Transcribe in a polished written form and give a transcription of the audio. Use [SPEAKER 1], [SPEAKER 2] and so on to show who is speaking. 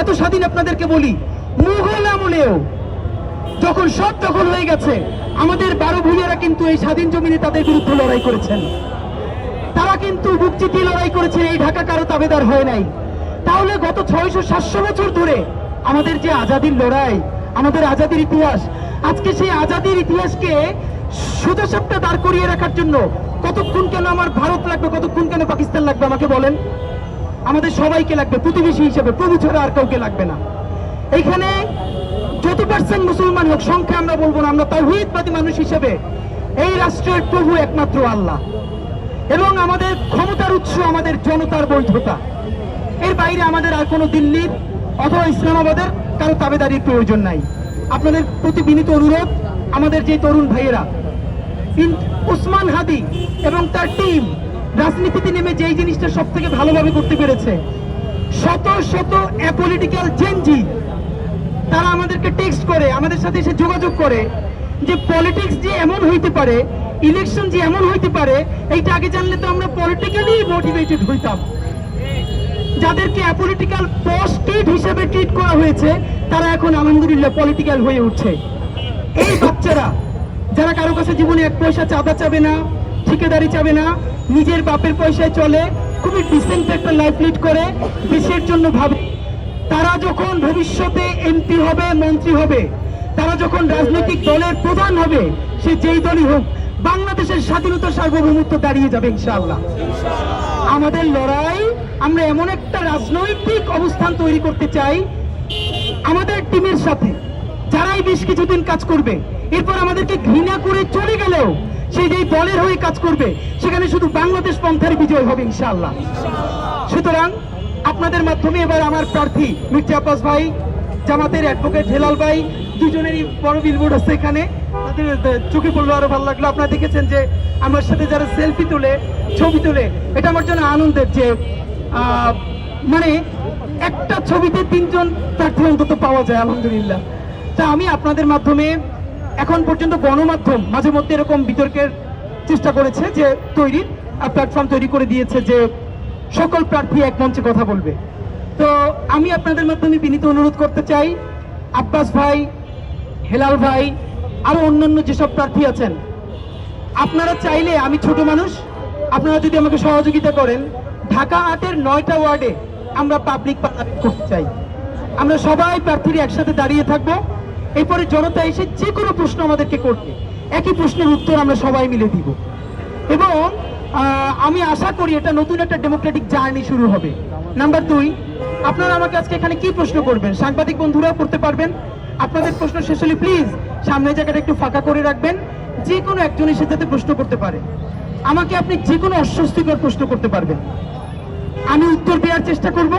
[SPEAKER 1] তো স্বাধীন আপনাদেরকে বলি, মুঘল আমলেও যখন সব দখল হয়ে গেছে, আমাদের 12 ভূঁইয়ারা কিন্তু এই স্বাধীন জমিনে তাদের বিরুদ্ধে লড়াই করেছেন। তারা কিন্তু বুক চিতিয়ে লড়াই করেছেন, এই ঢাকা কারো তাবেদার হয় নাই। তাহলে গত 600-700 বছর ধরে আমাদের যে আজাদির লড়াই, আমাদের আজাদির ইতিহাস, আজকে সেই আজাদির ইতিহাসকে সোজাসাপটা দাঁড় করিয়ে রাখার জন্য কতক্ষণ কেন আমার ভারত লাগবে, কতক্ষণ কেন পাকিস্তান লাগবে আমাকে বলেন? আমাদের সবাইকে লাগবে, প্রতিবেশী হিসেবে, প্রভু ছাড়া আর কাউকে লাগবে না। এইখানে যত পার্সেন্ট মুসলমান হোক, সংখ্যা আমরা বলবো না, আমরা তাওহীদবাদী মানুষ হিসেবে এই রাষ্ট্রের প্রভু একমাত্র আল্লাহ, এবং আমাদের ক্ষমতার উৎস আমাদের জনতার বৈধতা। এর বাইরে আমাদের আর কোনো দিল্লির অথবা ইসলামাবাদের কারো তাবেদারির প্রয়োজন নাই। আপনাদের প্রতি বিনীত অনুরোধ, আমাদের যে তরুণ ভাইয়েরা, ওসমান হাদি এবং তার টিম রাজনীতিতে নেমে যেই জিনিসটা সব থেকে ভালোভাবে করতে পেরেছে, শত শত অ্যাপলিটিক্যাল জেনজি তারা আমাদেরকে টেক্সট করে, আমাদের সাথে এসে যোগাযোগ করে যে পলিটিক্স যে এমন হইতে পারে, ইলেকশন যে এমন হইতে পারে, এইটা আগে জানলে তো আমরা পলিটিক্যালি মোটিভেটেড হইতাম। যাদেরকে অ্যাপলিটিক্যাল পোস্টেড হিসেবে ট্রিট করা হয়েছে, তারা এখন আলহামদুলিল্লাহ পলিটিক্যাল হয়ে উঠছে। এই বাচ্চারা যারা কারো কাছে জীবনে 1 পয়সা চাঁদা চাবে না, ঠিকাদারি চাবে না, নিজের বাপের পয়সায় চলে, খুবই ডিসেন্ট একটা লাইফ লিড করে, দেশের জন্য ভাবে, তারা যখন ভবিষ্যতে এমপি হবে, মন্ত্রী হবে, তারা যখন রাজনৈতিক দলের প্রধান হবে, সে যেই দলই হোক, বাংলাদেশের স্বাধীনতা সার্বভৌমত্ব দাঁড়িয়ে যাবে ইনশাআল্লাহ। আমাদের লড়াই, আমরা এমন একটা রাজনৈতিক অবস্থান তৈরি করতে চাই আমাদের টিমের সাথে, যারাই বেশ কিছুদিন কাজ করবে, এরপর আমাদেরকে ঘৃণা করে চলে গেলেও সেই যেই দলের হয়ে কাজ করবে, সেখানে শুধু বাংলাদেশ পন্থার বিজয় হবে ইনশাআল্লাহ। সুতরাং আপনাদের মাধ্যমে এবার আমার প্রার্থী মির্জা আব্বাস ভাই, জামাতের অ্যাডভোকেট হেলাল ভাই, দুজনেরই বড় বিলবোর্ড আছে এখানে, তাদের চোখে পড়লো, আরো ভালো লাগলো। আপনারা দেখেছেন যে আমার সাথে যারা সেলফি তোলে, ছবি তোলে, এটা আমার জন্য আনন্দের যে মানে একটা ছবিতে 3 জন প্রার্থী অন্তত পাওয়া যায় আলহামদুলিল্লাহ। তা আমি আপনাদের মাধ্যমে, এখন পর্যন্ত গণমাধ্যম মাঝে মধ্যে এরকম বিতর্কের চেষ্টা করেছে যে তৈরির প্ল্যাটফর্ম তৈরি করে দিয়েছে যে সকল প্রার্থী এক মঞ্চে কথা বলবে। তো আমি আপনাদের মাধ্যমে বিনীত অনুরোধ করতে চাই, আব্বাস ভাই, হেলাল ভাই, আরো অন্যান্য যেসব প্রার্থী আছেন, আপনারা চাইলে, আমি ছোট মানুষ, আপনারা যদি আমাকে সহযোগিতা করেন, ঢাকা 8-এর 9টা ওয়ার্ডে আমরা পাবলিক পার্লামেন্ট করতে চাই। আমরা সবাই প্রার্থীরা একসাথে দাঁড়িয়ে থাকবো, এরপরে জনতা এসে যে কোনো প্রশ্ন আমাদেরকে করবে, একই প্রশ্নের উত্তর আমরা সবাই মিলে দিব। এবং আমি আশা করি এটা নতুন একটা ডেমোক্রেটিক জার্নি শুরু হবে। নাম্বার 2, আপনারা আমাকে আজকে এখানে কি প্রশ্ন করবেন, সাংবাদিক বন্ধুরাও করতে পারবেন। আপনাদের প্রশ্ন শেষ হলে প্লিজ সামনের জায়গাটা একটু ফাঁকা করে রাখবেন, যে কোনো একজন এসে যাতে প্রশ্ন করতে পারে। আমাকে আপনি যে কোনো অস্বস্তিকর প্রশ্ন করতে পারবেন, আমি উত্তর দেওয়ার চেষ্টা করব।